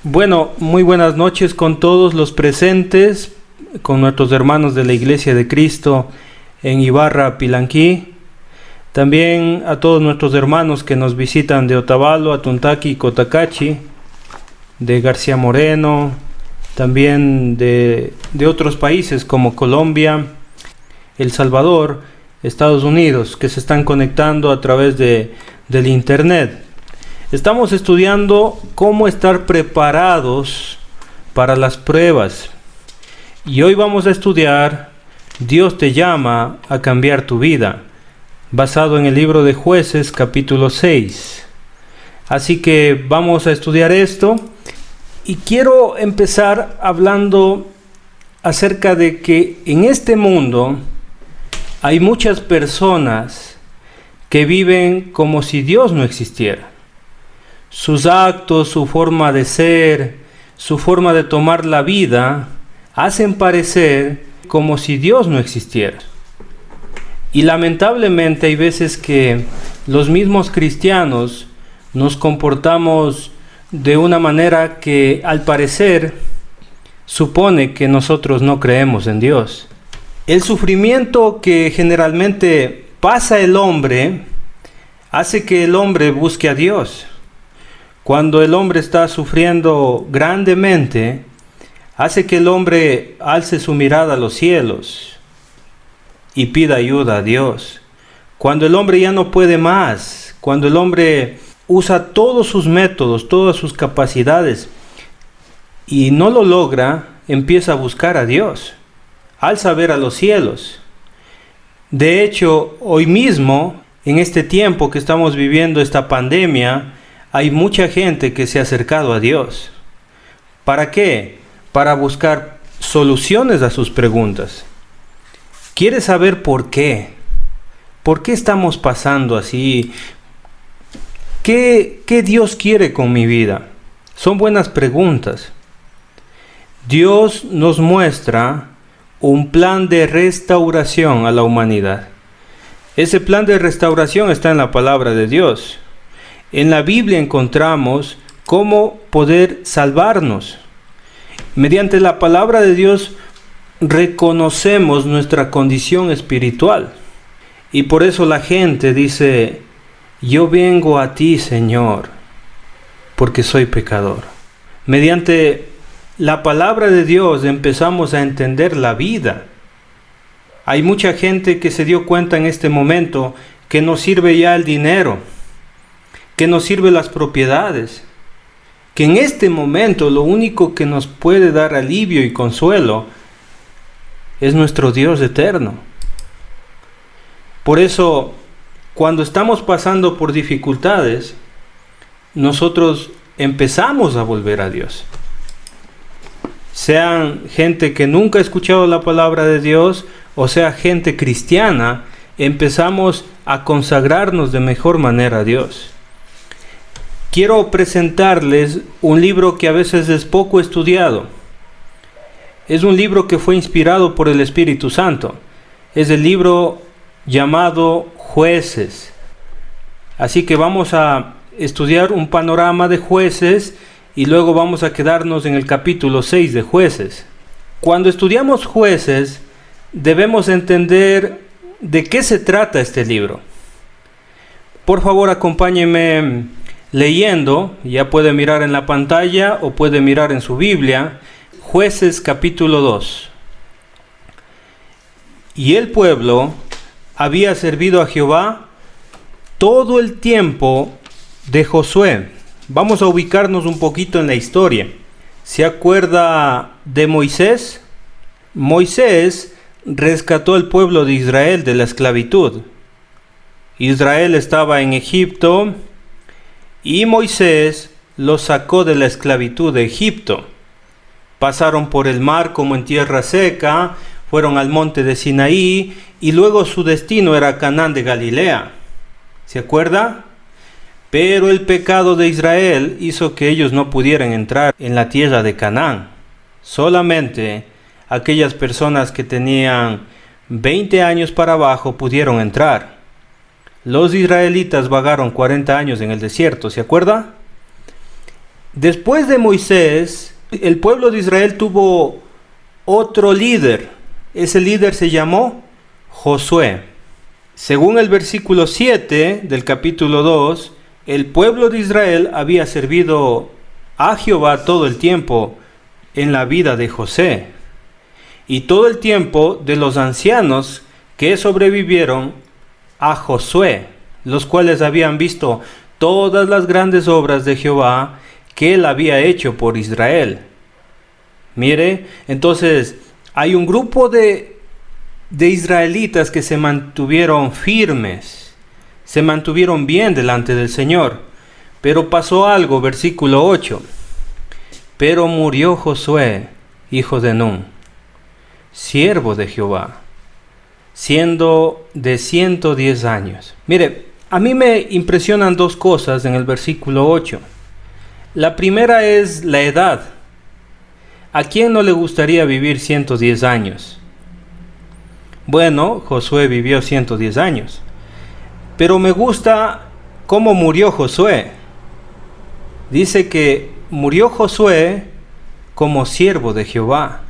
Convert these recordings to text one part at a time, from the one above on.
Bueno, muy buenas noches con todos los presentes, con nuestros hermanos de la Iglesia de Cristo en Ibarra, Pilanquí. También a todos nuestros hermanos que nos visitan de Otavalo, Atuntaqui y Cotacachi, de García Moreno, también de otros países como Colombia, El Salvador, Estados Unidos, que se están conectando a través del Internet. Estamos estudiando cómo estar preparados para las pruebas. Y hoy vamos a estudiar Dios te llama a cambiar tu vida, basado en el libro de Jueces, capítulo 6. Así que vamos a estudiar esto. Y quiero empezar hablando acerca de que en este mundo hay muchas personas que viven como si Dios no existiera. Sus actos, su forma de ser, su forma de tomar la vida, hacen parecer como si Dios no existiera. Y lamentablemente hay veces que los mismos cristianos nos comportamos de una manera que al parecer supone que nosotros no creemos en Dios. El sufrimiento que generalmente pasa el hombre hace que el hombre busque a Dios. Cuando el hombre está sufriendo grandemente, hace que el hombre alce su mirada a los cielos y pida ayuda a Dios. Cuando el hombre ya no puede más, cuando el hombre usa todos sus métodos, todas sus capacidades y no lo logra, empieza a buscar a Dios, alza a ver a los cielos. De hecho, hoy mismo, en este tiempo que estamos viviendo esta pandemia, hay mucha gente que se ha acercado a Dios. ¿Para qué? Para buscar soluciones a sus preguntas. ¿Quiere saber por qué? ¿Por qué estamos pasando así? ¿Qué Dios quiere con mi vida? Son buenas preguntas. Dios nos muestra un plan de restauración a la humanidad. Ese plan de restauración está en la palabra de Dios. En la Biblia encontramos cómo poder salvarnos. Mediante la palabra de Dios reconocemos nuestra condición espiritual. Y por eso la gente dice: yo vengo a ti, Señor, porque soy pecador. Mediante la palabra de Dios empezamos a entender la vida. Hay mucha gente que se dio cuenta en este momento que no sirve ya el dinero, que nos sirven las propiedades, que en este momento lo único que nos puede dar alivio y consuelo es nuestro Dios eterno. Por eso, cuando estamos pasando por dificultades, nosotros empezamos a volver a Dios. Sean gente que nunca ha escuchado la palabra de Dios, o sea gente cristiana, empezamos a consagrarnos de mejor manera a Dios. Quiero presentarles un libro que a veces es poco estudiado. Es un libro que fue inspirado por el Espíritu Santo. Es el libro llamado Jueces. Así que vamos a estudiar un panorama de Jueces y luego vamos a quedarnos en el capítulo 6 de Jueces. Cuando estudiamos Jueces, debemos entender de qué se trata este libro. Por favor, acompáñenme leyendo, ya puede mirar en la pantalla o puede mirar en su Biblia, Jueces capítulo 2. Y el pueblo había servido a Jehová todo el tiempo de Josué. Vamos a ubicarnos un poquito en la historia. ¿Se acuerda de Moisés? Moisés rescató al pueblo de Israel de la esclavitud. Israel estaba en Egipto y Moisés los sacó de la esclavitud de Egipto. Pasaron por el mar como en tierra seca, fueron al monte de Sinaí y luego su destino era Canaán de Galilea. ¿Se acuerda? Pero el pecado de Israel hizo que ellos no pudieran entrar en la tierra de Canaán. Solamente aquellas personas que tenían 20 años para abajo pudieron entrar. Los israelitas vagaron 40 años en el desierto, ¿se acuerda? Después de Moisés, el pueblo de Israel tuvo otro líder. Ese líder se llamó Josué. Según el versículo 7 del capítulo 2, el pueblo de Israel había servido a Jehová todo el tiempo en la vida de José, y todo el tiempo de los ancianos que sobrevivieron a Josué, los cuales habían visto todas las grandes obras de Jehová que él había hecho por Israel. Mire, entonces hay un grupo de israelitas que se mantuvieron firmes, se mantuvieron bien delante del Señor. Pero pasó algo, versículo 8. Pero murió Josué, hijo de Nun, siervo de Jehová, siendo de 110 años. Mire, a mí me impresionan dos cosas en el versículo 8. La primera es la edad. ¿A quién no le gustaría vivir 110 años? Bueno, Josué vivió 110 años. Pero me gusta cómo murió Josué. Dice que murió Josué como siervo de Jehová.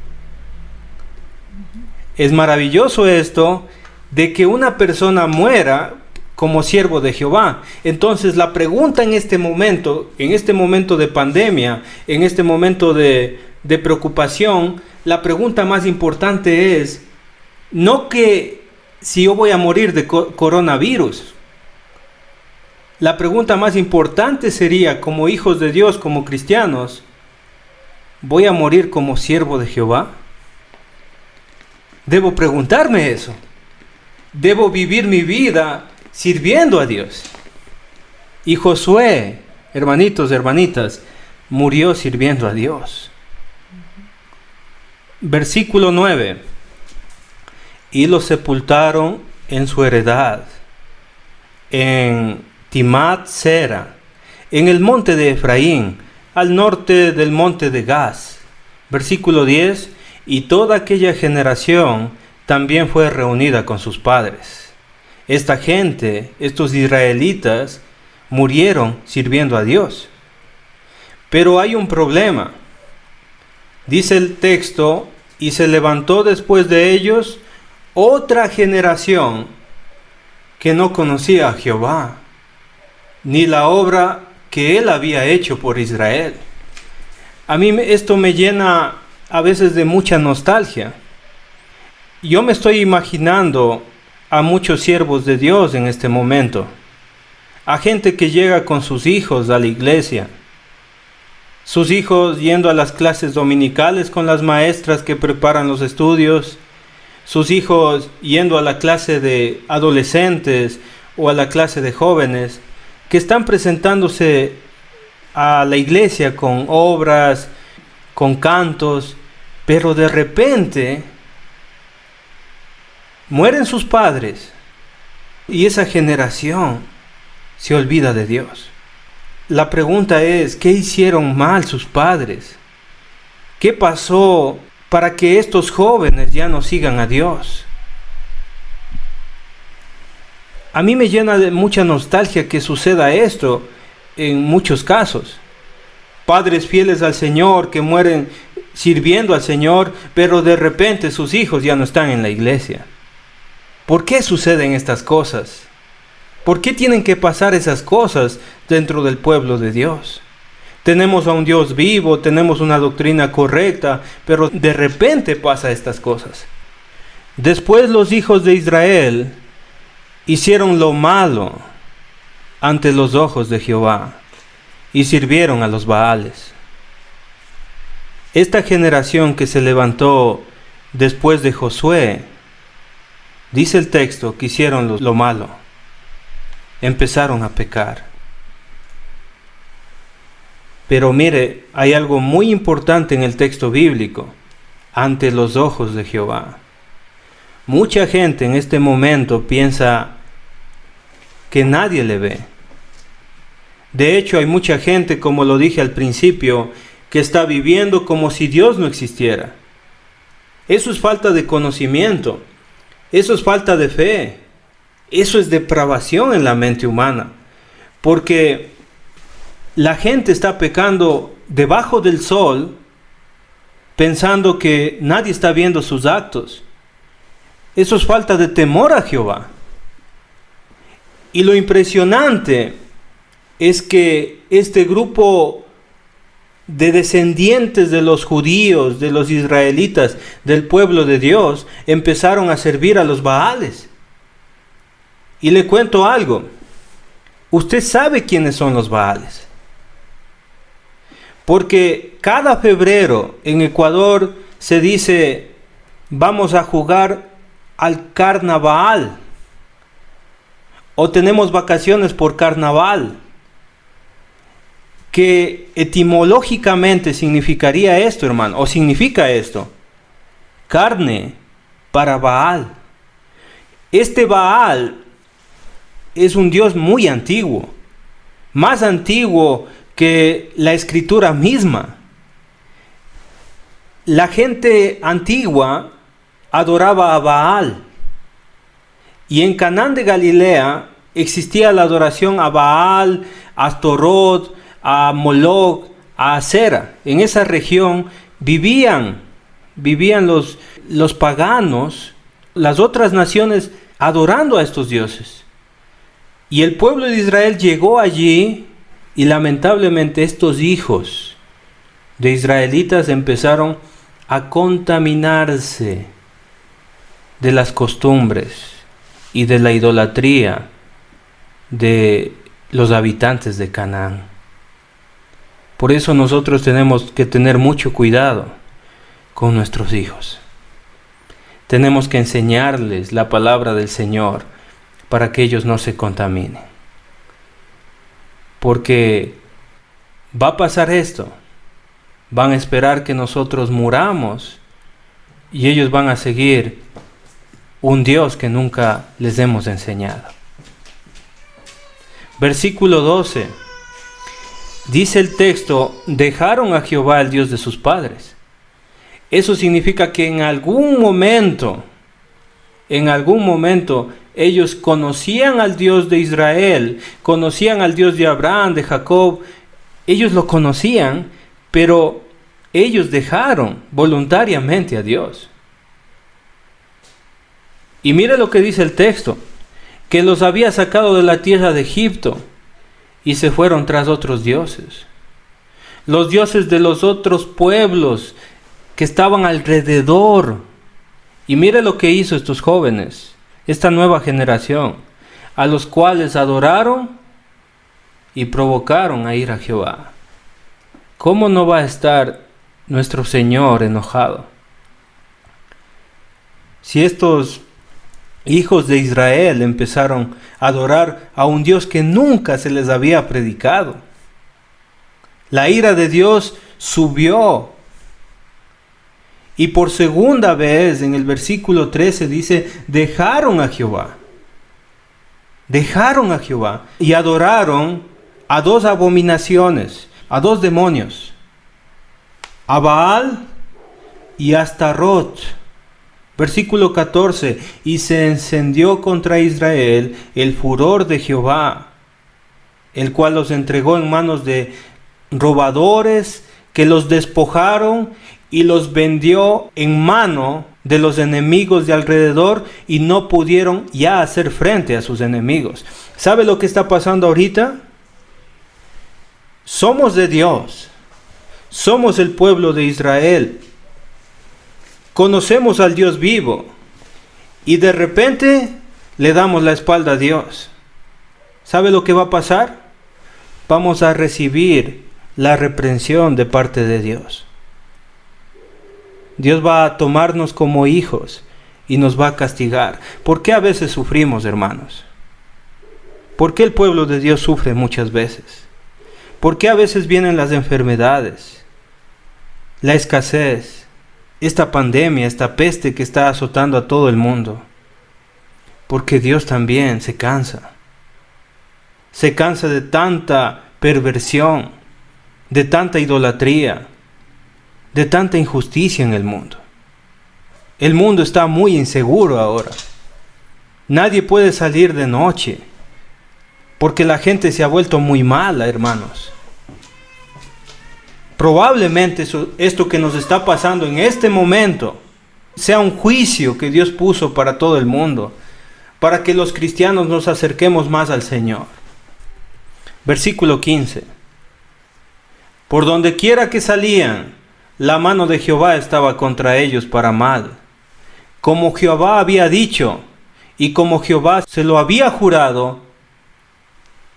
Es maravilloso esto de que una persona muera como siervo de Jehová. Entonces la pregunta en este momento de pandemia, en este momento de preocupación, la pregunta más importante es, no que si yo voy a morir de coronavirus. La pregunta más importante sería, como hijos de Dios, como cristianos, ¿voy a morir como siervo de Jehová? Debo preguntarme eso. Debo vivir mi vida sirviendo a Dios. Y Josué, hermanitos, hermanitas, murió sirviendo a Dios. Versículo 9. Y lo sepultaron en su heredad, en Timat Sera, en el monte de Efraín, al norte del monte de Gaz. Versículo 10. Y toda aquella generación también fue reunida con sus padres. Esta gente, estos israelitas, murieron sirviendo a Dios. Pero hay un problema. Dice el texto, y se levantó después de ellos otra generación que no conocía a Jehová, ni la obra que él había hecho por Israel. A mí esto me llena a veces de mucha nostalgia. Yo me estoy imaginando a muchos siervos de Dios en este momento, a gente que llega con sus hijos a la iglesia, sus hijos yendo a las clases dominicales con las maestras que preparan los estudios, sus hijos yendo a la clase de adolescentes o a la clase de jóvenes, que están presentándose a la iglesia con obras, con cantos, pero de repente mueren sus padres y esa generación se olvida de Dios. La pregunta es, ¿qué hicieron mal sus padres? ¿Qué pasó para que estos jóvenes ya no sigan a Dios? A mí me llena de mucha nostalgia que suceda esto en muchos casos. Padres fieles al Señor que mueren sirviendo al Señor, pero de repente sus hijos ya no están en la iglesia. ¿Por qué suceden estas cosas? ¿Por qué tienen que pasar esas cosas dentro del pueblo de Dios? Tenemos a un Dios vivo, tenemos una doctrina correcta, pero de repente pasa estas cosas. Después los hijos de Israel hicieron lo malo ante los ojos de Jehová y sirvieron a los Baales. Esta generación que se levantó después de Josué, dice el texto que hicieron lo malo, empezaron a pecar. Pero mire, hay algo muy importante en el texto bíblico, ante los ojos de Jehová. Mucha gente en este momento piensa que nadie le ve. De hecho, hay mucha gente, como lo dije al principio, que está viviendo como si Dios no existiera. Eso es falta de conocimiento, eso es falta de fe, eso es depravación en la mente humana, porque la gente está pecando debajo del sol, pensando que nadie está viendo sus actos. Eso es falta de temor a Jehová. Y lo impresionante es que este grupo de descendientes de los judíos, de los israelitas, del pueblo de Dios, empezaron a servir a los Baales. Y le cuento algo. Usted sabe quiénes son los Baales. Porque cada febrero en Ecuador se dice, vamos a jugar al carnaval. O tenemos vacaciones por carnaval. Que etimológicamente significaría esto, hermano, o significa esto: carne para Baal. Este Baal es un dios muy antiguo, más antiguo que la escritura misma. La gente antigua adoraba a Baal, y en Canaán de Galilea existía la adoración a Baal, a Astorot, a Moloch, a Acera. En esa región vivían los paganos, las otras naciones, adorando a estos dioses. Y el pueblo de Israel llegó allí, y lamentablemente estos hijos de israelitas empezaron a contaminarse de las costumbres y de la idolatría de los habitantes de Canaán. Por eso nosotros tenemos que tener mucho cuidado con nuestros hijos. Tenemos que enseñarles la palabra del Señor para que ellos no se contaminen. Porque va a pasar esto. Van a esperar que nosotros muramos y ellos van a seguir un Dios que nunca les hemos enseñado. Versículo 12. Dice el texto, dejaron a Jehová el Dios de sus padres. Eso significa que en algún momento, ellos conocían al Dios de Israel, conocían al Dios de Abraham, de Jacob. Ellos lo conocían, pero ellos dejaron voluntariamente a Dios. Y mire lo que dice el texto, que los había sacado de la tierra de Egipto y se fueron tras otros dioses. Los dioses de los otros pueblos que estaban alrededor. Y mire lo que hizo estos jóvenes, esta nueva generación, a los cuales adoraron y provocaron a ir a Jehová. ¿Cómo no va a estar nuestro Señor enojado? Si estos hijos de Israel empezaron a adorar a un Dios que nunca se les había predicado, la ira de Dios subió. Y por segunda vez en el versículo 13 dice, dejaron a Jehová. Dejaron a Jehová y adoraron a dos abominaciones, a dos demonios, a Baal y a Astarot. Versículo 14, y se encendió contra Israel el furor de Jehová, el cual los entregó en manos de robadores que los despojaron y los vendió en mano de los enemigos de alrededor, y no pudieron ya hacer frente a sus enemigos. ¿Sabe lo que está pasando ahorita? Somos de Dios, somos el pueblo de Israel, conocemos al Dios vivo, y de repente le damos la espalda a Dios. ¿Sabe lo que va a pasar? Vamos a recibir la reprensión de parte de Dios. Dios va a tomarnos como hijos y nos va a castigar. ¿Por qué a veces sufrimos, hermanos? ¿Por qué el pueblo de Dios sufre muchas veces? ¿Por qué a veces vienen las enfermedades, la escasez, esta pandemia, esta peste que está azotando a todo el mundo? Porque Dios también se cansa. Se cansa de tanta perversión, de tanta idolatría, de tanta injusticia en el mundo. El mundo está muy inseguro ahora. Nadie puede salir de noche porque la gente se ha vuelto muy mala, hermanos. Probablemente esto que nos está pasando en este momento sea un juicio que Dios puso para todo el mundo, para que los cristianos nos acerquemos más al Señor. Versículo 15. Por donde quiera que salían, la mano de Jehová estaba contra ellos para mal, como Jehová había dicho, y como Jehová se lo había jurado,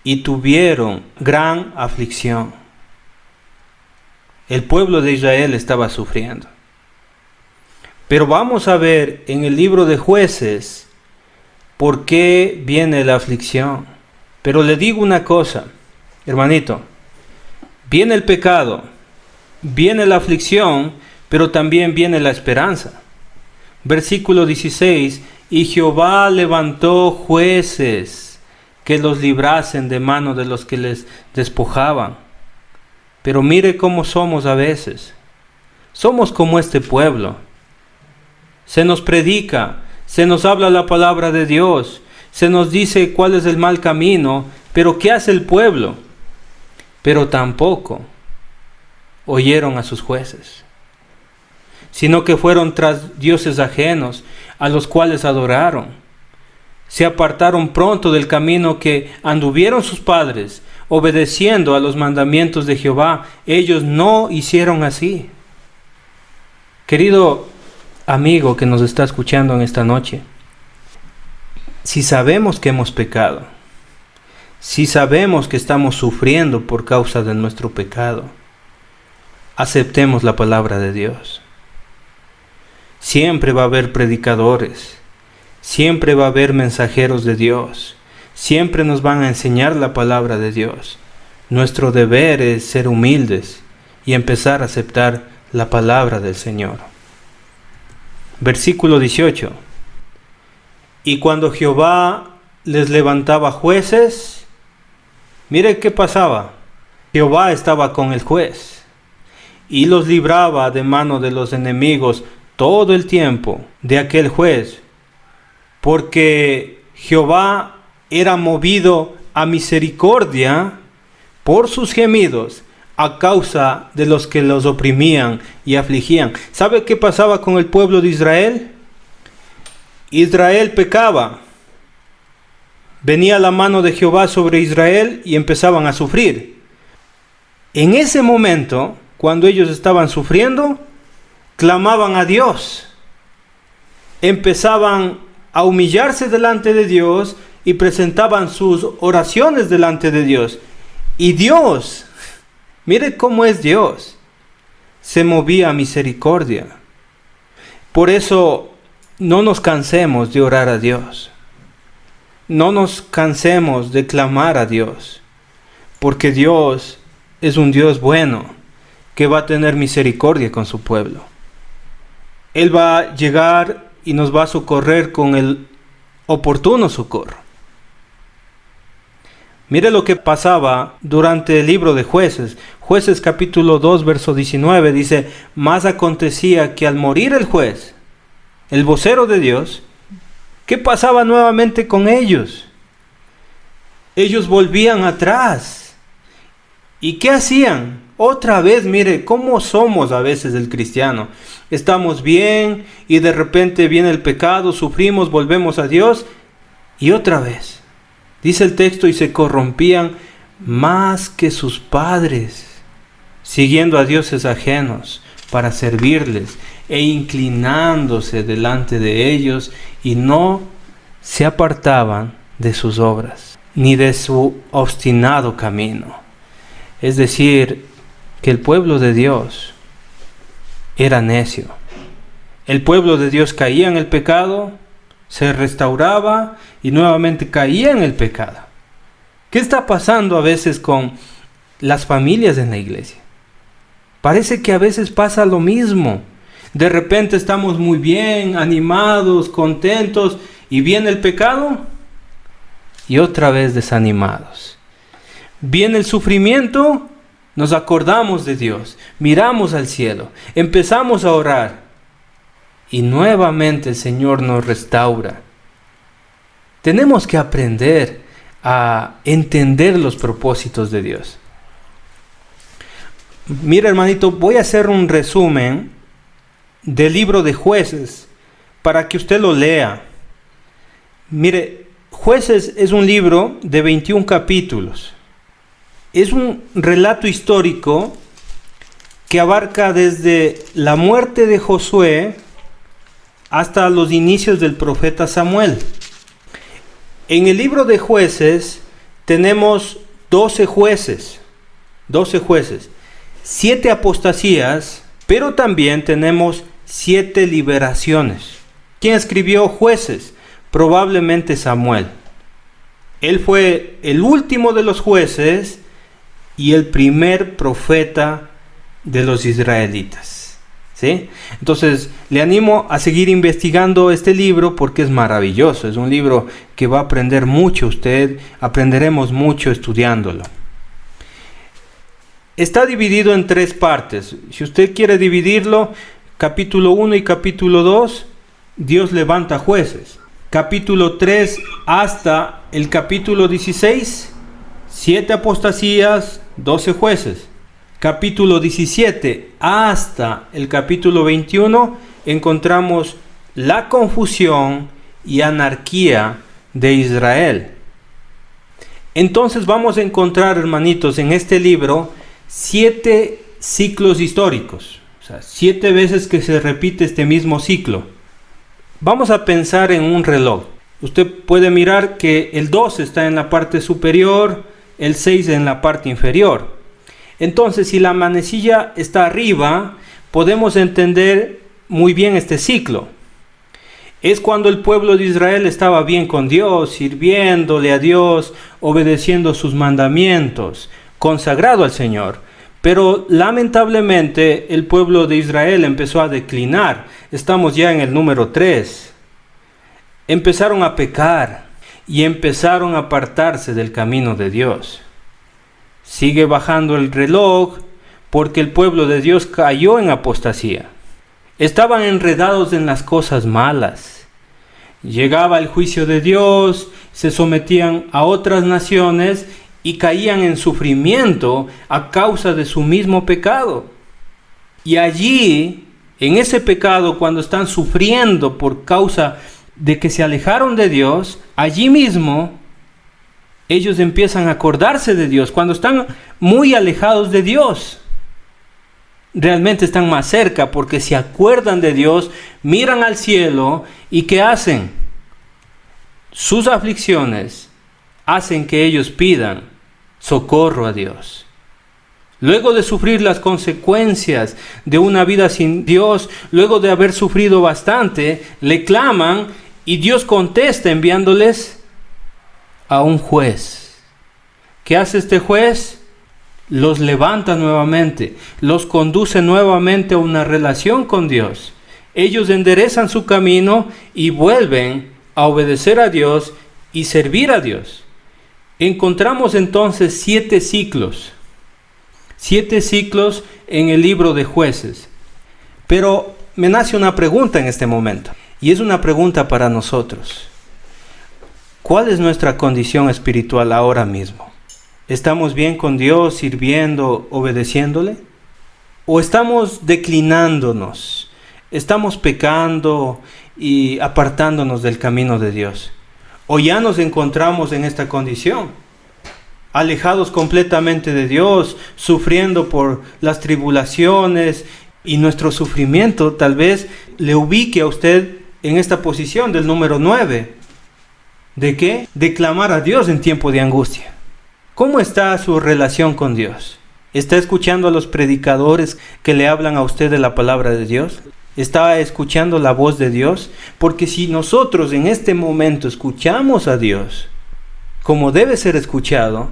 y tuvieron gran aflicción. El pueblo de Israel estaba sufriendo. Pero vamos a ver en el libro de Jueces por qué viene la aflicción. Pero le digo una cosa, hermanito, viene el pecado, viene la aflicción, pero también viene la esperanza. Versículo 16, y Jehová levantó jueces que los librasen de mano de los que les despojaban. Pero mire cómo somos a veces. Somos como este pueblo. Se nos predica, se nos habla la palabra de Dios, se nos dice cuál es el mal camino, pero ¿qué hace el pueblo? Pero tampoco oyeron a sus jueces, sino que fueron tras dioses ajenos, a los cuales adoraron. Se apartaron pronto del camino que anduvieron sus padres, obedeciendo a los mandamientos de Jehová. Ellos no hicieron así. Querido amigo que nos está escuchando en esta noche, si sabemos que hemos pecado, si sabemos que estamos sufriendo por causa de nuestro pecado, aceptemos la palabra de Dios. Siempre va a haber predicadores, siempre va a haber mensajeros de Dios, siempre nos van a enseñar la palabra de Dios. Nuestro deber es ser humildes y empezar a aceptar la palabra del Señor. Versículo 18. Y cuando Jehová les levantaba jueces, mire qué pasaba. Jehová estaba con el juez y los libraba de mano de los enemigos todo el tiempo de aquel juez, porque Jehová era movido a misericordia por sus gemidos a causa de los que los oprimían y afligían. ¿Sabe qué pasaba con el pueblo de Israel? Israel pecaba. Venía la mano de Jehová sobre Israel y empezaban a sufrir. En ese momento, cuando ellos estaban sufriendo, clamaban a Dios. Empezaban a humillarse delante de Dios y presentaban sus oraciones delante de Dios. Y Dios, mire cómo es Dios, se movía a misericordia. Por eso no nos cansemos de orar a Dios. No nos cansemos de clamar a Dios, porque Dios es un Dios bueno que va a tener misericordia con su pueblo. Él va a llegar y nos va a socorrer con el oportuno socorro. Mire lo que pasaba durante el libro de Jueces. Jueces capítulo 2, verso 19 dice: mas acontecía que al morir el juez, el vocero de Dios, ¿qué pasaba nuevamente con ellos? Ellos volvían atrás. ¿Y qué hacían? Otra vez, mire cómo somos a veces el cristiano. Estamos bien y de repente viene el pecado, sufrimos, volvemos a Dios y otra vez. Dice el texto, y se corrompían más que sus padres, siguiendo a dioses ajenos para servirles e inclinándose delante de ellos, y no se apartaban de sus obras, ni de su obstinado camino. Es decir, que el pueblo de Dios era necio. El pueblo de Dios caía en el pecado, se restauraba y nuevamente caía en el pecado. ¿Qué está pasando a veces con las familias en la iglesia? Parece que a veces pasa lo mismo. De repente estamos muy bien, animados, contentos, y viene el pecado y otra vez desanimados. Viene el sufrimiento, nos acordamos de Dios, miramos al cielo, empezamos a orar y nuevamente el Señor nos restaura. Tenemos que aprender a entender los propósitos de Dios. Mira, hermanito, voy a hacer un resumen del libro de Jueces para que usted lo lea. Mire, Jueces es un libro de 21 capítulos. Es un relato histórico que abarca desde la muerte de Josué hasta los inicios del profeta Samuel. En el libro de Jueces tenemos 12 jueces, 7 apostasías, pero también tenemos 7 liberaciones. ¿Quién escribió Jueces? Probablemente Samuel. Él fue el último de los jueces y el primer profeta de los israelitas. ¿Sí? Entonces, le animo a seguir investigando este libro porque es maravilloso. Es un libro que va a aprender mucho usted, aprenderemos mucho estudiándolo. Está dividido en 3 partes. Si usted quiere dividirlo, capítulo 1 y capítulo 2, Dios levanta jueces. Capítulo 3 hasta el capítulo 16, 7 apostasías, 12 jueces. Capítulo 17 hasta el capítulo 21 encontramos la confusión y anarquía de Israel. Entonces vamos a encontrar, hermanitos, en este libro 7 ciclos históricos, o sea, 7 veces que se repite este mismo ciclo. Vamos a pensar en un reloj. Usted puede mirar que el 2 está en la parte superior, el 6 en la parte inferior. Entonces, si la manecilla está arriba, podemos entender muy bien este ciclo. Es cuando el pueblo de Israel estaba bien con Dios, sirviéndole a Dios, obedeciendo sus mandamientos, consagrado al Señor. Pero lamentablemente el pueblo de Israel empezó a declinar. Estamos ya en el número 3. Empezaron a pecar y empezaron a apartarse del camino de Dios. Sigue bajando el reloj porque el pueblo de Dios cayó en apostasía. Estaban enredados en las cosas malas. Llegaba el juicio de Dios, se sometían a otras naciones y caían en sufrimiento a causa de su mismo pecado. Y allí, en ese pecado, cuando están sufriendo por causa de que se alejaron de Dios, allí mismo ellos empiezan a acordarse de Dios. Cuando están muy alejados de Dios, realmente están más cerca porque se acuerdan de Dios, miran al cielo y ¿qué hacen? Sus aflicciones hacen que ellos pidan socorro a Dios. Luego de sufrir las consecuencias de una vida sin Dios, luego de haber sufrido bastante, le claman y Dios contesta enviándoles a un juez. ¿Qué hace este juez? Los levanta nuevamente, los conduce nuevamente a una relación con Dios. Ellos enderezan su camino y vuelven a obedecer a Dios y servir a Dios. Encontramos entonces 7 ciclos. 7 ciclos en el libro de Jueces. Pero me nace una pregunta en este momento, y es una pregunta para nosotros. ¿Cuál es nuestra condición espiritual ahora mismo? ¿Estamos bien con Dios, sirviendo, obedeciéndole? ¿O estamos declinándonos? ¿Estamos pecando y apartándonos del camino de Dios? ¿O ya nos encontramos en esta condición? Alejados completamente de Dios, sufriendo por las tribulaciones, y nuestro sufrimiento tal vez le ubique a usted en esta posición del número 9. ¿De qué? De clamar a Dios en tiempo de angustia. ¿Cómo está su relación con Dios? ¿Está escuchando a los predicadores que le hablan a usted de la palabra de Dios? ¿Está escuchando la voz de Dios? Porque si nosotros en este momento escuchamos a Dios como debe ser escuchado,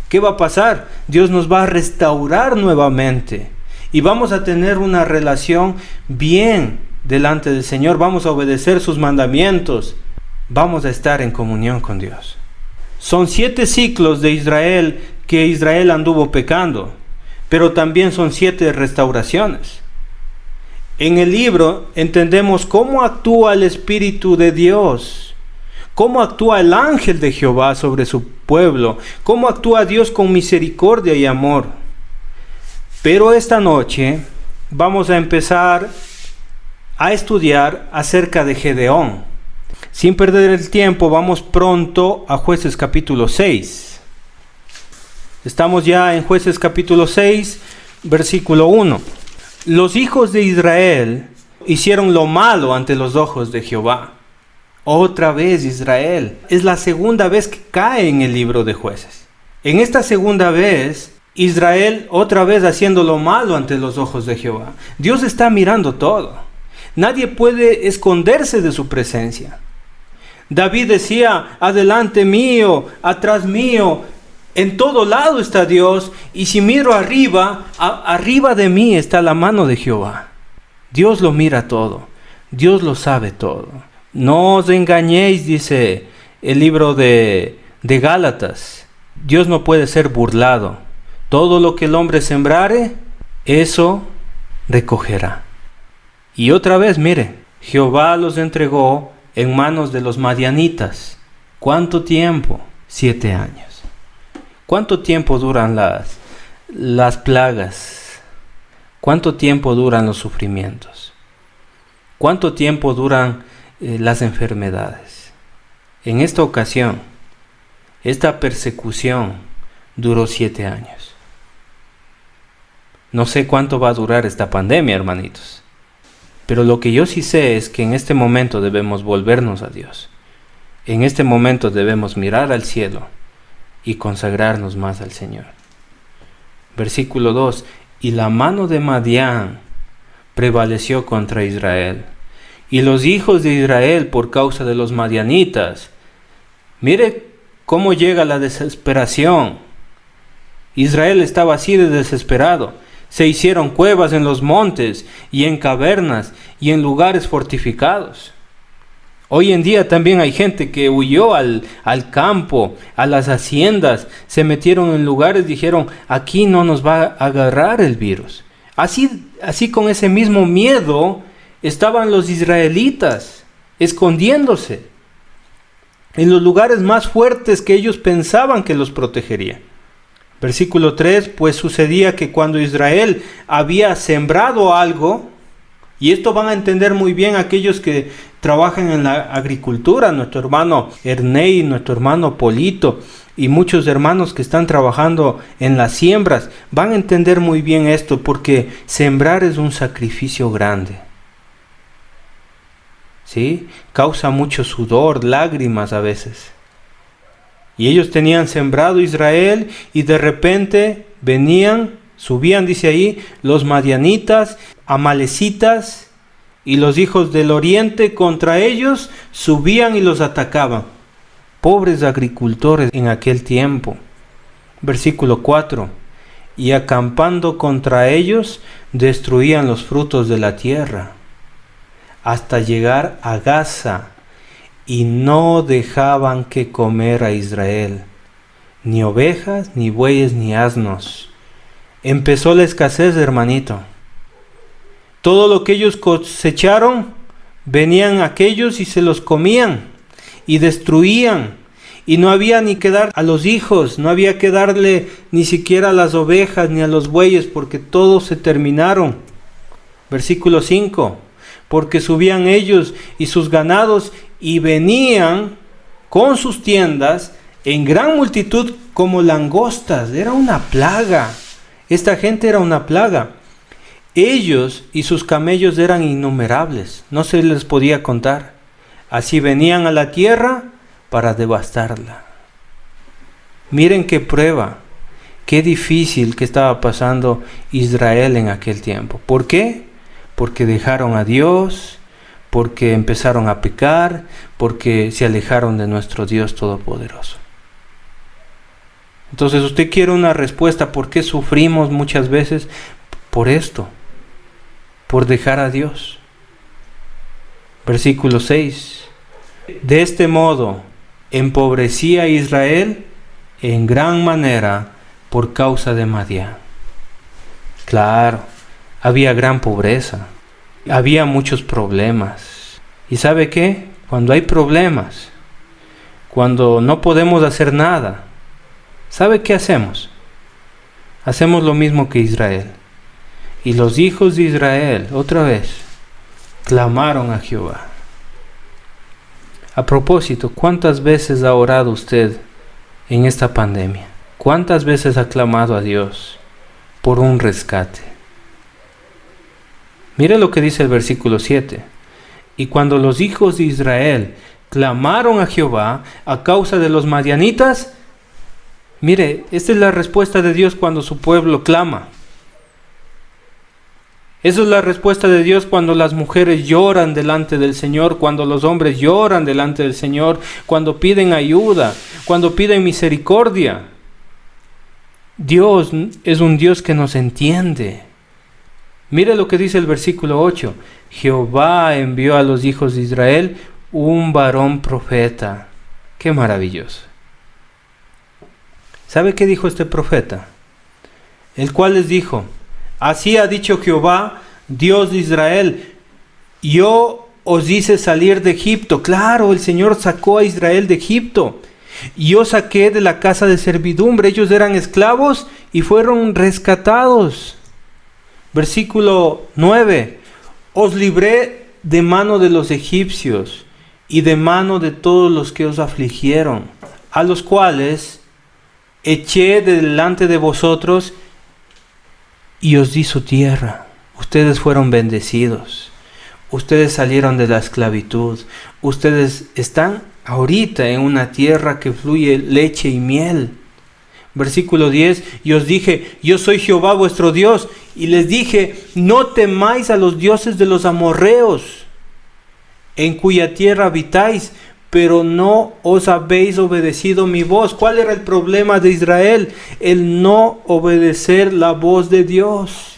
¿qué va a pasar? Dios nos va a restaurar nuevamente y vamos a tener una relación bien delante del Señor. Vamos a obedecer sus mandamientos. Vamos a estar en comunión con Dios. Son 7 ciclos de Israel que Israel anduvo pecando, pero también son 7 restauraciones. En el libro entendemos cómo actúa el Espíritu de Dios, cómo actúa el ángel de Jehová sobre su pueblo, cómo actúa Dios con misericordia y amor. Pero esta noche vamos a empezar a estudiar acerca de Gedeón. Sin perder el tiempo, vamos pronto a Jueces capítulo 6. Estamos ya en Jueces capítulo 6, versículo 1. Los hijos de Israel hicieron lo malo ante los ojos de Jehová. Otra vez Israel. Es la segunda vez que cae en el libro de Jueces. En esta segunda vez, Israel otra vez haciendo lo malo ante los ojos de Jehová. Dios está mirando todo. Nadie puede esconderse de su presencia. David decía, adelante mío, atrás mío, en todo lado está Dios, y si miro arriba, arriba de mí está la mano de Jehová. Dios lo mira todo, Dios lo sabe todo. No os engañéis, dice el libro de Gálatas. Dios no puede ser burlado. Todo lo que el hombre sembrare, eso recogerá. Y otra vez, mire, Jehová los entregó en manos de los madianitas. ¿Cuánto tiempo? 7 años. ¿Cuánto tiempo duran las plagas? ¿Cuánto tiempo duran los sufrimientos? ¿Cuánto tiempo duran las enfermedades? En esta ocasión, esta persecución duró 7 años. No sé cuánto va a durar esta pandemia, hermanitos. Pero lo que yo sí sé es que en este momento debemos volvernos a Dios. En este momento debemos mirar al cielo y consagrarnos más al Señor. Versículo 2. Y la mano de Madián prevaleció contra Israel. Y los hijos de Israel por causa de los madianitas. Mire cómo llega la desesperación. Israel estaba así de desesperado. Se hicieron cuevas en los montes y en cavernas y en lugares fortificados. Hoy en día también hay gente que huyó al campo, a las haciendas, se metieron en lugares, dijeron, aquí no nos va a agarrar el virus. Así con ese mismo miedo estaban los israelitas, escondiéndose en los lugares más fuertes que ellos pensaban que los protegería. Versículo 3, pues sucedía que cuando Israel había sembrado algo, y esto van a entender muy bien aquellos que trabajan en la agricultura, nuestro hermano Ernei, nuestro hermano Polito, y muchos hermanos que están trabajando en las siembras, van a entender muy bien esto, porque sembrar es un sacrificio grande. ¿Sí? Causa mucho sudor, lágrimas a veces. Y ellos tenían sembrado Israel y de repente subían, dice ahí, los madianitas, amalecitas y los hijos del oriente contra ellos, subían y los atacaban. Pobres agricultores en aquel tiempo. Versículo 4. Y acampando contra ellos, destruían los frutos de la tierra, hasta llegar a Gaza. Y no dejaban que comer a Israel, ni ovejas, ni bueyes, ni asnos. Empezó la escasez, hermanito. Todo lo que ellos cosecharon, venían aquellos y se los comían, y destruían. Y no había ni que dar a los hijos, no había que darle ni siquiera a las ovejas, ni a los bueyes, porque todos se terminaron. Versículo 5. Porque subían ellos y sus ganados, y venían con sus tiendas en gran multitud como langostas. Era una plaga. Esta gente era una plaga. Ellos y sus camellos eran innumerables, no se les podía contar. Así venían a la tierra para devastarla. Miren qué prueba, qué difícil que estaba pasando Israel en aquel tiempo. ¿Por qué? Porque dejaron a Dios, porque empezaron a pecar, porque se alejaron de nuestro Dios Todopoderoso. Entonces usted quiere una respuesta, ¿por qué sufrimos muchas veces? Por esto, por dejar a Dios. Versículo 6. De este modo empobrecía Israel en gran manera por causa de Madián. Claro, había gran pobreza. Había muchos problemas. ¿Y sabe qué? Cuando hay problemas, cuando no podemos hacer nada, ¿sabe qué hacemos? Hacemos lo mismo que Israel. Y los hijos de Israel, otra vez, clamaron a Jehová. A propósito, ¿cuántas veces ha orado usted en esta pandemia? ¿Cuántas veces ha clamado a Dios por un rescate? Mire lo que dice el versículo 7. Y cuando los hijos de Israel clamaron a Jehová a causa de los madianitas, mire, esta es la respuesta de Dios cuando su pueblo clama. Esa es la respuesta de Dios cuando las mujeres lloran delante del Señor, cuando los hombres lloran delante del Señor, cuando piden ayuda, cuando piden misericordia. Dios es un Dios que nos entiende. Mire lo que dice el versículo 8. Jehová envió a los hijos de Israel un varón profeta. ¡Qué maravilloso! ¿Sabe qué dijo este profeta? El cual les dijo: así ha dicho Jehová, Dios de Israel, yo os hice salir de Egipto. Claro, el Señor sacó a Israel de Egipto. Yo saqué de la casa de servidumbre. Ellos eran esclavos y fueron rescatados. Versículo 9. Os libré de mano de los egipcios y de mano de todos los que os afligieron, a los cuales eché delante de vosotros y os di su tierra. Ustedes fueron bendecidos. Ustedes salieron de la esclavitud. Ustedes están ahorita en una tierra que fluye leche y miel. Versículo 10. Y os dije: yo soy Jehová vuestro Dios. Y les dije: no temáis a los dioses de los amorreos, en cuya tierra habitáis, pero no os habéis obedecido mi voz. ¿Cuál era el problema de Israel? El no obedecer la voz de Dios.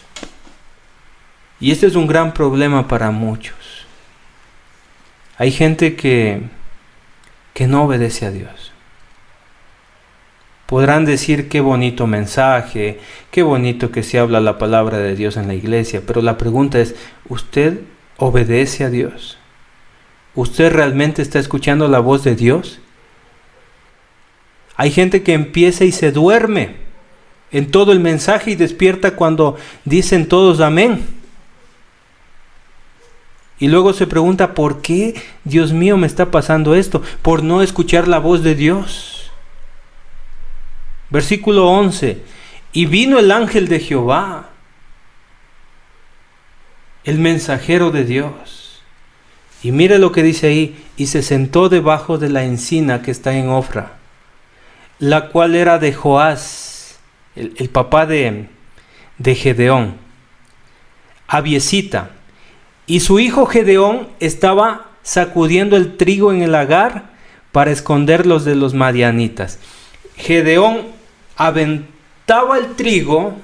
Y este es un gran problema para muchos. Hay gente que no obedece a Dios. Podrán decir: qué bonito mensaje, qué bonito que se habla la palabra de Dios en la iglesia, pero la pregunta es: ¿usted obedece a Dios? ¿Usted realmente está escuchando la voz de Dios? Hay gente que empieza y se duerme en todo el mensaje y despierta cuando dicen todos amén. Y luego se pregunta: ¿por qué, Dios mío, me está pasando esto? Por no escuchar la voz de Dios. Versículo 11. Y vino el ángel de Jehová, el mensajero de Dios. Y mire lo que dice ahí: y se sentó debajo de la encina que está en Ofra, la cual era de Joás, el papá de Gedeón, Abiesita. Y su hijo Gedeón estaba sacudiendo el trigo en el lagar para esconderlos de los madianitas. Gedeón aventaba el trigo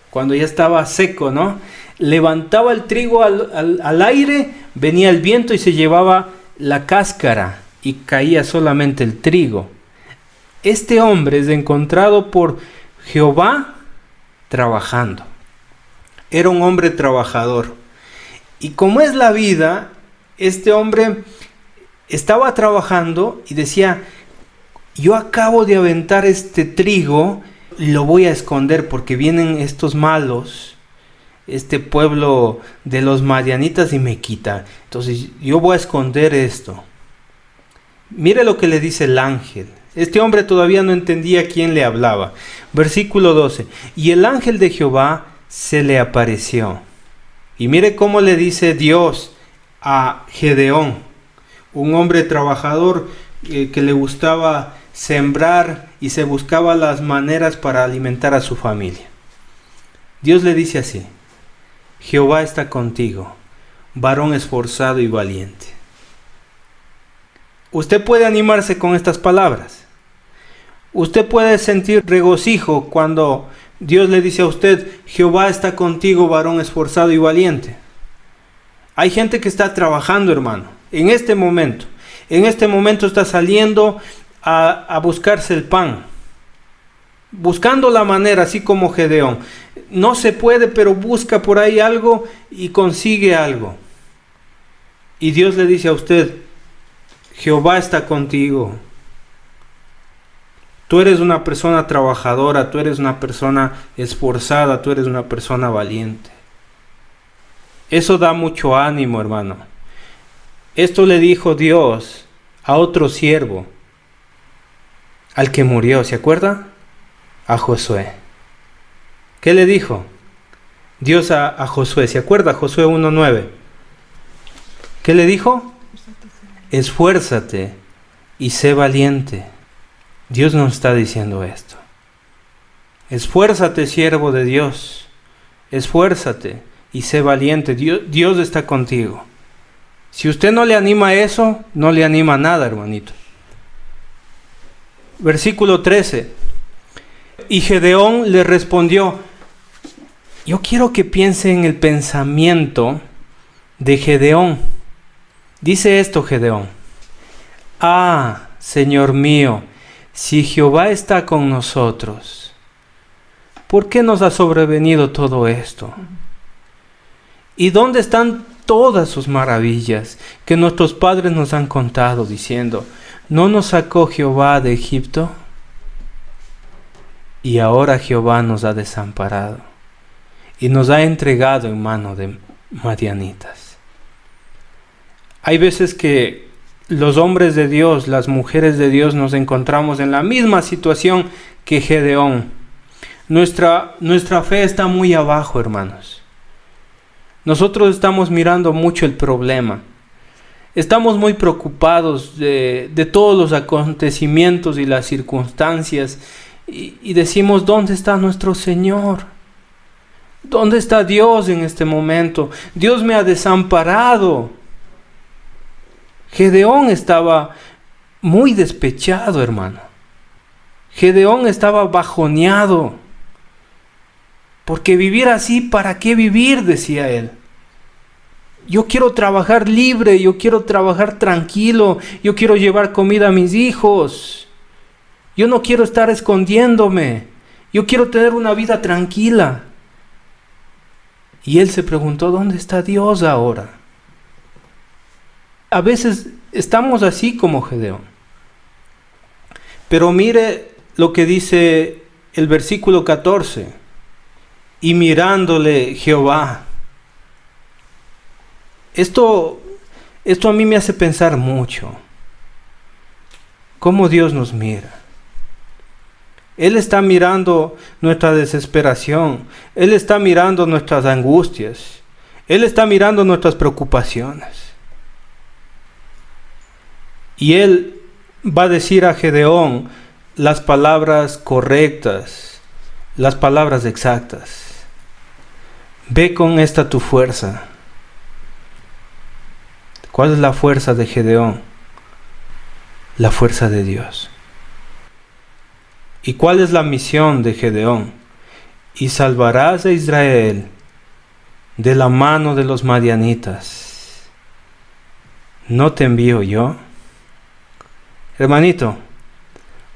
cuando ya estaba seco, ¿no? Levantaba el trigo al aire, venía el viento y se llevaba la cáscara y caía solamente el trigo. Este hombre es encontrado por Jehová trabajando. Era un hombre trabajador. Y como es la vida, este hombre estaba trabajando y decía: yo acabo de aventar este trigo, lo voy a esconder porque vienen estos malos, este pueblo de los madianitas, y me quita. Entonces yo voy a esconder esto. Mire lo que le dice el ángel. Este hombre todavía no entendía quién le hablaba. Versículo 12. Y el ángel de Jehová se le apareció. Y mire cómo le dice Dios a Gedeón, un hombre trabajador que le gustaba sembrar y se buscaba las maneras para alimentar a su familia. Dios le dice así: Jehová está contigo, varón esforzado y valiente. Usted puede animarse con estas palabras. Usted puede sentir regocijo cuando Dios le dice a usted: Jehová está contigo, varón esforzado y valiente. Hay gente que está trabajando, hermano, en este momento. En este momento está saliendo a buscarse el pan, buscando la manera, así como Gedeón. No se puede, pero busca por ahí algo y consigue algo. Y Dios le dice a usted: Jehová está contigo. Tú eres una persona trabajadora, tú eres una persona esforzada, tú eres una persona valiente. Eso da mucho ánimo, hermano. Esto le dijo Dios a otro siervo, al que murió, ¿se acuerda? A Josué. ¿Qué le dijo Dios a Josué? ¿Se acuerda? Josué 1:9. ¿Qué le dijo? Esfuérzate y sé valiente. Dios nos está diciendo esto. Esfuérzate, siervo de Dios. Esfuérzate y sé valiente. Dios está contigo. Si usted no le anima a eso, no le anima nada, hermanito. Versículo 13. Y Gedeón le respondió. Yo quiero que piense en el pensamiento de Gedeón. Dice esto Gedeón. Ah, Señor mío, si Jehová está con nosotros, ¿por qué nos ha sobrevenido todo esto? ¿Y dónde están todas sus maravillas que nuestros padres nos han contado, diciendo, ¿no nos sacó Jehová de Egipto? Y ahora Jehová nos ha desamparado y nos ha entregado en mano de madianitas. Hay veces que los hombres de Dios, las mujeres de Dios, nos encontramos en la misma situación que Gedeón. Nuestra fe está muy abajo, hermanos. Nosotros estamos mirando mucho el problema. Estamos muy preocupados de todos los acontecimientos y las circunstancias y decimos, ¿dónde está nuestro Señor? ¿Dónde está Dios en este momento? Dios me ha desamparado. Gedeón estaba muy despechado, hermano. Gedeón estaba bajoneado. Porque vivir así, ¿para qué vivir?, decía él. Yo quiero trabajar libre, yo quiero trabajar tranquilo, yo quiero llevar comida a mis hijos. Yo no quiero estar escondiéndome, yo quiero tener una vida tranquila. Y él se preguntó, ¿dónde está Dios ahora? A veces estamos así como Gedeón. Pero mire lo que dice el versículo 14. Y mirándole Jehová. Esto a mí me hace pensar mucho. Cómo Dios nos mira. Él está mirando nuestra desesperación. Él está mirando nuestras angustias. Él está mirando nuestras preocupaciones. Y Él va a decir a Gedeón las palabras correctas, las palabras exactas. Ve con esta tu fuerza. ¿Cuál es la fuerza de Gedeón? La fuerza de Dios. ¿Y cuál es la misión de Gedeón? Y salvarás a Israel de la mano de los madianitas. ¿No te envío yo? Hermanito,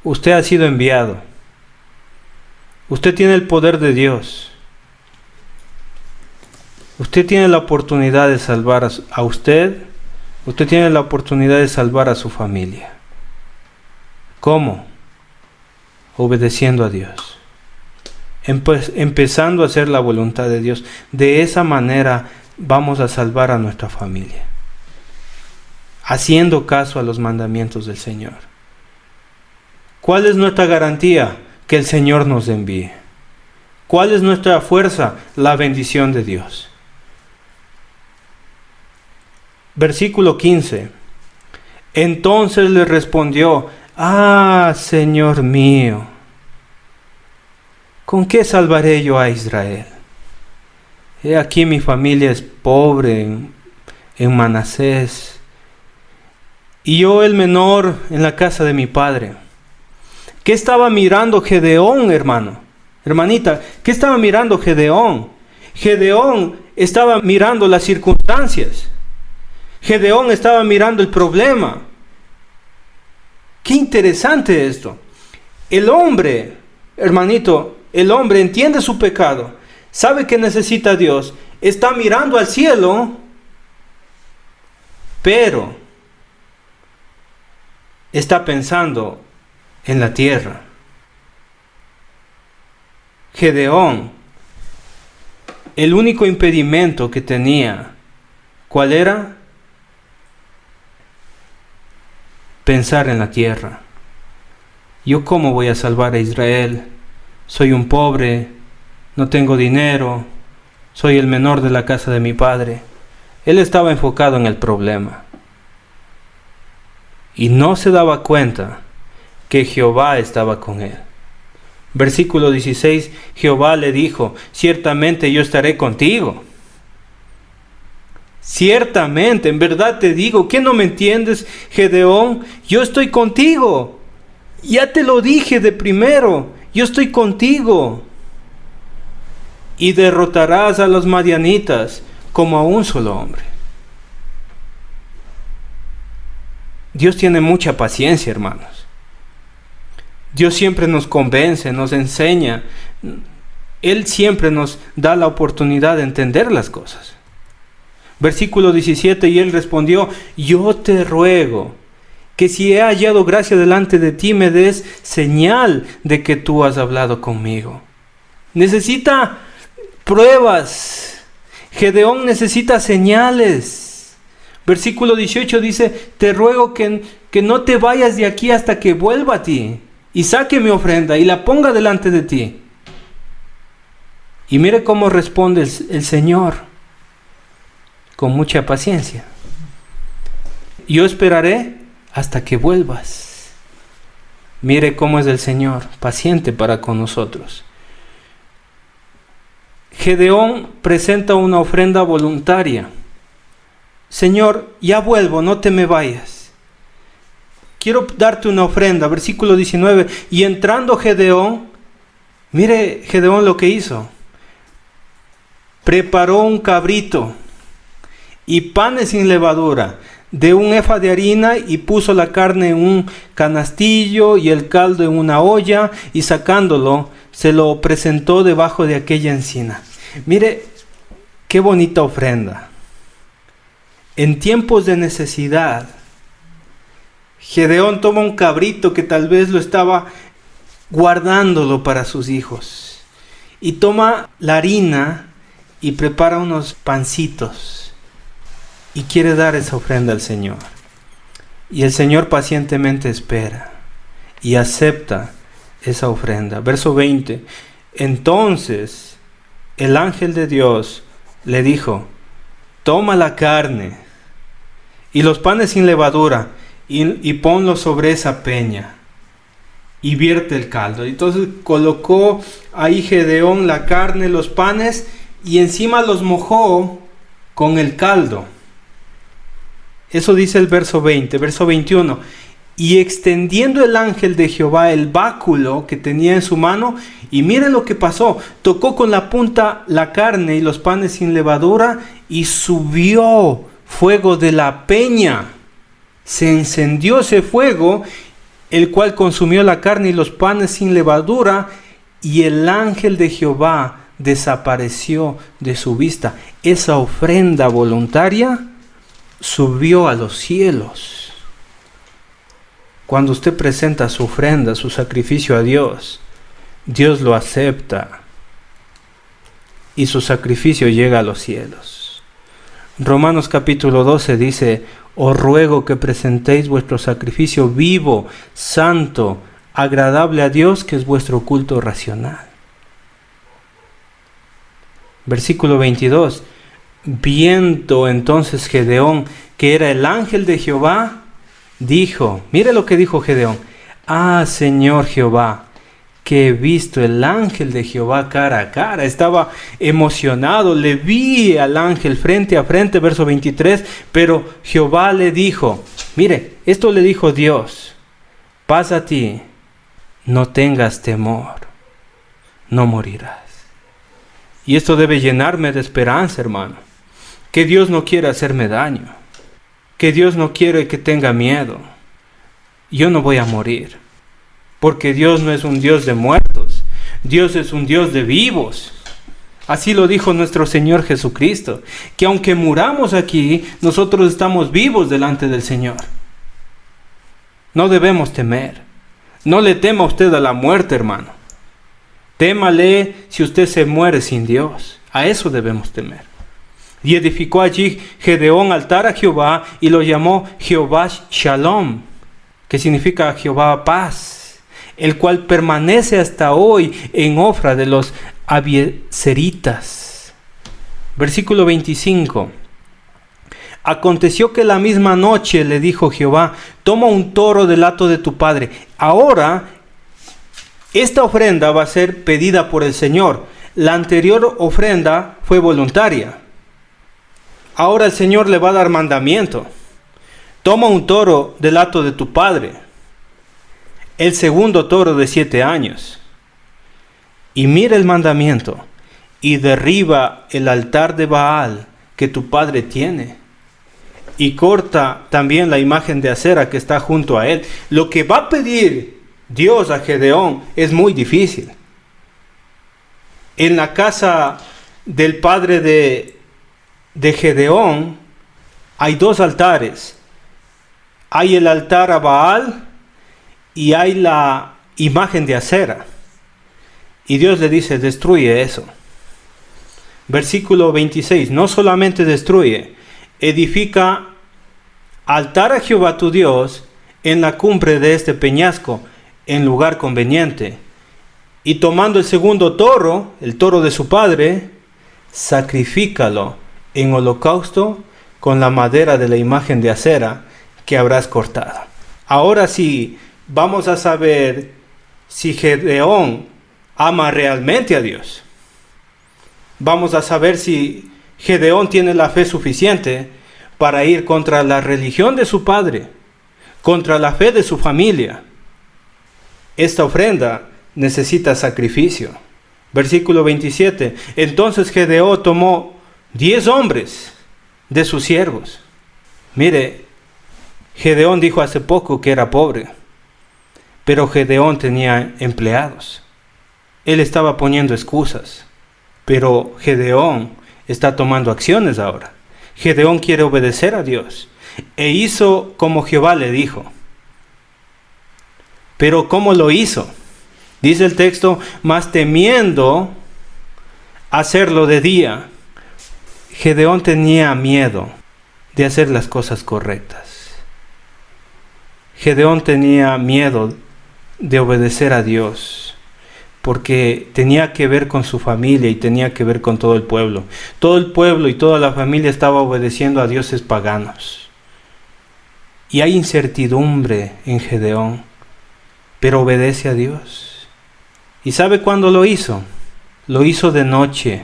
usted ha sido enviado. Usted tiene el poder de Dios. Usted tiene la oportunidad de salvar a usted. Usted tiene la oportunidad de salvar a su familia. ¿Cómo? Obedeciendo a Dios. Empezando a hacer la voluntad de Dios. De esa manera vamos a salvar a nuestra familia. Haciendo caso a los mandamientos del Señor. ¿Cuál es nuestra garantía? Que el Señor nos envíe. ¿Cuál es nuestra fuerza? La bendición de Dios. Versículo 15. Entonces le respondió, ah, Señor mío, ¿con qué salvaré yo a Israel? He aquí mi familia es pobre en Manasés, y yo el menor en la casa de mi padre. ¿Qué estaba mirando Gedeón, hermano? Hermanita, ¿qué estaba mirando Gedeón? Gedeón estaba mirando las circunstancias. Gedeón estaba mirando el problema. Qué interesante esto. El hombre, hermanito, el hombre entiende su pecado, sabe que necesita a Dios, está mirando al cielo, pero está pensando en la tierra. Gedeón El único impedimento que tenía, ¿cuál era? Pensar en la tierra. ¿Yo cómo voy a salvar a Israel? Soy un pobre, no tengo dinero, soy el menor de la casa de mi padre. Él estaba enfocado en el problema. Y no se daba cuenta que Jehová estaba con él. Versículo 16, Jehová le dijo, ciertamente yo estaré contigo. Ciertamente, en verdad te digo, ¿qué no me entiendes, Gedeón? Yo estoy contigo. Ya te lo dije de primero, yo estoy contigo. Y derrotarás a los madianitas como a un solo hombre. Dios tiene mucha paciencia, hermanos. Dios siempre nos convence, nos enseña. Él siempre nos da la oportunidad de entender las cosas. Versículo 17, y él respondió, yo te ruego que si he hallado gracia delante de ti, me des señal de que tú has hablado conmigo. Necesita pruebas. Gedeón necesita señales. Versículo 18 dice, te ruego que no te vayas de aquí hasta que vuelva a ti y saque mi ofrenda y la ponga delante de ti. Y mire cómo responde el Señor, con mucha paciencia. Yo esperaré hasta que vuelvas. Mire cómo es el Señor, paciente para con nosotros. Gedeón presenta una ofrenda voluntaria. Señor, ya vuelvo, no te me vayas. Quiero darte una ofrenda. Versículo 19. Y entrando Gedeón, mire Gedeón lo que hizo. Preparó un cabrito y panes sin levadura de un efa de harina, y puso la carne en un canastillo y el caldo en una olla, y sacándolo se lo presentó debajo de aquella encina. Mire qué bonita ofrenda. En tiempos de necesidad, Gedeón toma un cabrito que tal vez lo estaba guardándolo para sus hijos, y toma la harina y prepara unos pancitos y quiere dar esa ofrenda al Señor. Y el Señor pacientemente espera y acepta esa ofrenda. Verso 20. Entonces el ángel de Dios le dijo, toma la carne y los panes sin levadura y ponlo sobre esa peña y vierte el caldo. Entonces colocó ahí Gedeón la carne, los panes, y encima los mojó con el caldo. Eso dice el verso 20. Verso 21. Y extendiendo el ángel de Jehová el báculo que tenía en su mano, y miren lo que pasó, tocó con la punta la carne y los panes sin levadura, y subió fuego de la peña. Se encendió ese fuego, el cual consumió la carne y los panes sin levadura, y el ángel de Jehová desapareció de su vista. Esa ofrenda voluntaria subió a los cielos. Cuando usted presenta su ofrenda, su sacrificio a Dios, Dios lo acepta y su sacrificio llega a los cielos. Romanos capítulo 12 dice, os ruego que presentéis vuestro sacrificio vivo, santo, agradable a Dios, que es vuestro culto racional. Versículo 22. Viendo entonces Gedeón que era el ángel de Jehová, dijo, mire lo que dijo Gedeón, ah, Señor Jehová, que he visto el ángel de Jehová cara a cara. Estaba emocionado, le vi al ángel frente a frente, verso 23, pero Jehová le dijo, mire, esto le dijo Dios, paz a ti, no tengas temor, no morirás. Y esto debe llenarme de esperanza, hermano, que Dios no quiere hacerme daño, que Dios no quiere que tenga miedo. Yo no voy a morir, porque Dios no es un Dios de muertos, Dios es un Dios de vivos. Así lo dijo nuestro Señor Jesucristo, que aunque muramos aquí, nosotros estamos vivos delante del Señor. No debemos temer. No le tema usted a la muerte, hermano. Témale si usted se muere sin Dios. A eso debemos temer. Y edificó allí Gedeón altar a Jehová y lo llamó Jehová Shalom, que significa Jehová paz, el cual permanece hasta hoy en Ofra de los abiezeritas. Versículo 25. Aconteció que la misma noche le dijo Jehová: toma un toro del hato de tu padre. Ahora, esta ofrenda va a ser pedida por el Señor. La anterior ofrenda fue voluntaria. Ahora el Señor le va a dar mandamiento. Toma un toro del hato de tu padre, el segundo toro de 7 años. Y mira el mandamiento, y derriba el altar de Baal que tu padre tiene, y corta también la imagen de acera que está junto a él. Lo que va a pedir Dios a Gedeón es muy difícil. En la casa del padre de Gedeón hay 2 altares. Hay el altar a Baal y hay la imagen de acera. Y Dios le dice: destruye eso. Versículo 26. No solamente destruye, edifica altar a Jehová tu Dios en la cumbre de este peñasco, en lugar conveniente. Y tomando el segundo toro, el toro de su padre, sacrifícalo en holocausto con la madera de la imagen de acera que habrás cortado. Ahora sí, vamos a saber si Gedeón ama realmente a Dios. Vamos a saber si Gedeón tiene la fe suficiente para ir contra la religión de su padre, contra la fe de su familia. Esta ofrenda necesita sacrificio. Versículo 27. Entonces Gedeón tomó 10 hombres de sus siervos. Mire, Gedeón dijo hace poco que era pobre, pero Gedeón tenía empleados. Él estaba poniendo excusas, pero Gedeón está tomando acciones ahora. Gedeón quiere obedecer a Dios e hizo como Jehová le dijo. Pero ¿cómo lo hizo? Dice el texto: mas temiendo hacerlo de día. Gedeón tenía miedo de hacer las cosas correctas. Gedeón tenía miedo de obedecer a Dios, porque tenía que ver con su familia y tenía que ver con todo el pueblo. Todo el pueblo y toda la familia estaba obedeciendo a dioses paganos. Y hay incertidumbre en Gedeón, pero obedece a Dios. ¿Y sabe cuándo lo hizo? Lo hizo de noche,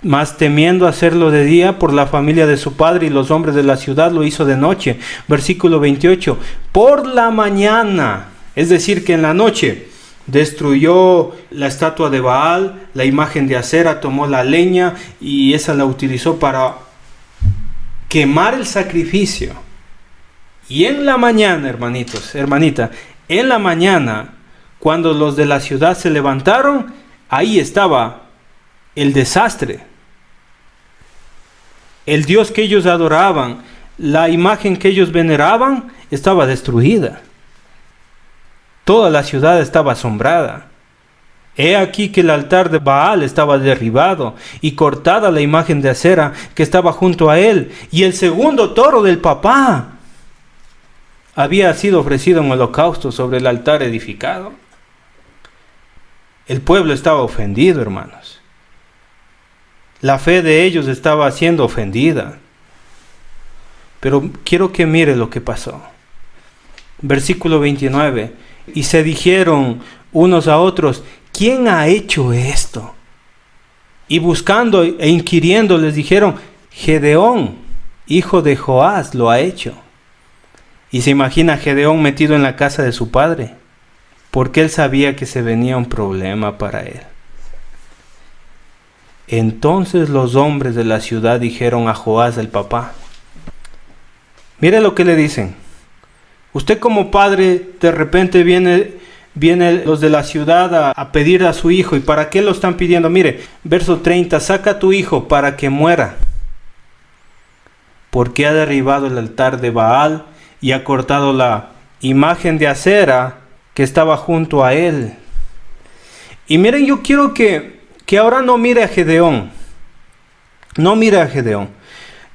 mas temiendo hacerlo de día por la familia de su padre y los hombres de la ciudad, lo hizo de noche. Versículo 28. Por la mañana, es decir, que en la noche, destruyó la estatua de Baal, la imagen de acera, tomó la leña y esa la utilizó para quemar el sacrificio. Y en la mañana, hermanita, en la mañana, cuando los de la ciudad se levantaron, ahí estaba el desastre. El Dios que ellos adoraban, la imagen que ellos veneraban, estaba destruida. Toda la ciudad estaba asombrada. He aquí que el altar de Baal estaba derribado y cortada la imagen de acera que estaba junto a él. Y el segundo toro del papá había sido ofrecido en holocausto sobre el altar edificado. El pueblo estaba ofendido, hermanos. La fe de ellos estaba siendo ofendida. Pero quiero que mire lo que pasó. Versículo 29. Y se dijeron unos a otros: ¿quién ha hecho esto? Y buscando e inquiriendo les dijeron: Gedeón, hijo de Joás, lo ha hecho. Y se imagina a Gedeón metido en la casa de su padre, porque él sabía que se venía un problema para él. Entonces los hombres de la ciudad dijeron a Joás el papá: mire lo que le dicen. Usted como padre de repente viene los de la ciudad a pedir a su hijo. ¿Y para qué lo están pidiendo? Mire, verso 30, saca a tu hijo para que muera, porque ha derribado el altar de Baal y ha cortado la imagen de acera que estaba junto a él. Y miren, yo quiero que que ahora no mire a Gedeón. No mire a Gedeón.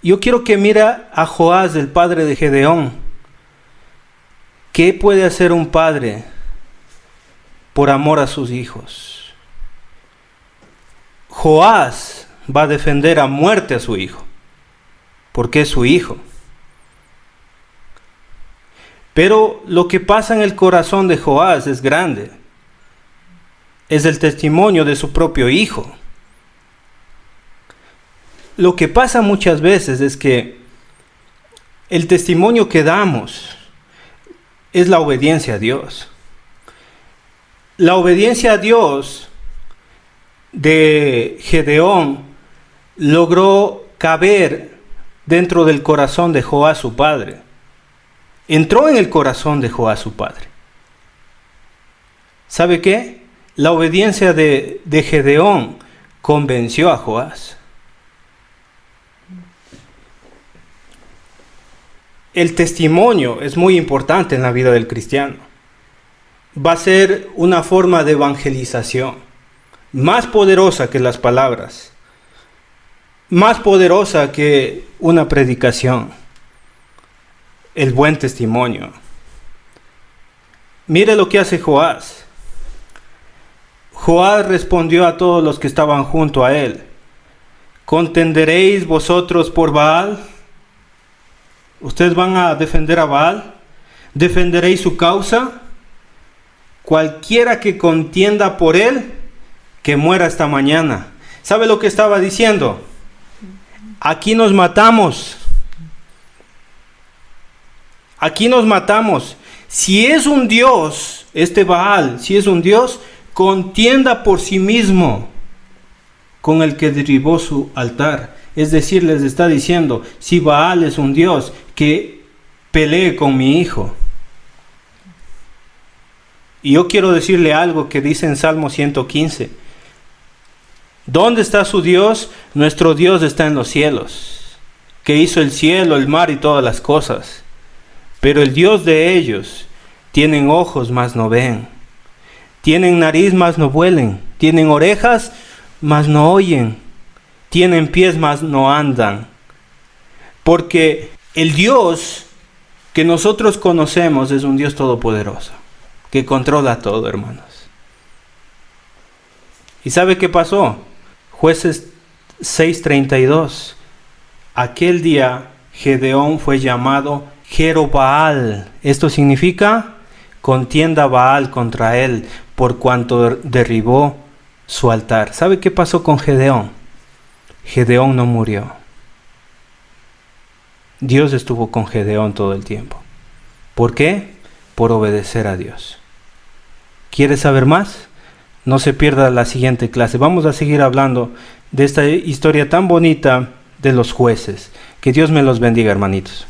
Yo quiero que mire a Joás, el padre de Gedeón. ¿Qué puede hacer un padre por amor a sus hijos? Joás va a defender a muerte a su hijo, porque es su hijo. Pero lo que pasa en el corazón de Joás es grande. Es el testimonio de su propio hijo. Lo que pasa muchas veces es que el testimonio que damos es la obediencia a Dios. La obediencia a Dios de Gedeón logró caber dentro del corazón de Joás su padre. Entró en el corazón de Joás su padre. ¿Sabe qué? La obediencia de Gedeón convenció a Joás. El testimonio es muy importante en la vida del cristiano. Va a ser una forma de evangelización más poderosa que las palabras, más poderosa que una predicación. El buen testimonio. Mire lo que hace Joás. Joás respondió a todos los que estaban junto a él: ¿contenderéis vosotros por Baal? ¿Ustedes van a defender a Baal? ¿Defenderéis su causa? Cualquiera que contienda por él, que muera esta mañana. ¿Sabe lo que estaba diciendo? Aquí nos matamos. Aquí nos matamos. Si es un Dios, este Baal, si es un Dios, contienda por sí mismo con el que derribó su altar. Es decir, les está diciendo, si Baal es un Dios, que pelee con mi hijo. Y yo quiero decirle algo que dice en Salmo 115. ¿Dónde está su Dios? Nuestro Dios está en los cielos, que hizo el cielo, el mar y todas las cosas. Pero el Dios de ellos, tienen ojos mas no ven, tienen nariz mas no huelen, tienen orejas mas no oyen, tienen pies mas no andan. Porque el Dios que nosotros conocemos es un Dios todopoderoso, que controla todo, hermanos. ¿Y sabe qué pasó? Jueces 6:32. Aquel día Gedeón fue llamado Jerobaal. Esto significa contienda Baal contra él, por cuanto derribó su altar. ¿Sabe qué pasó con Gedeón? Gedeón no murió. Dios estuvo con Gedeón todo el tiempo. ¿Por qué? Por obedecer a Dios. ¿Quiere saber más? No se pierda la siguiente clase. Vamos a seguir hablando de esta historia tan bonita de los jueces. Que Dios me los bendiga, hermanitos.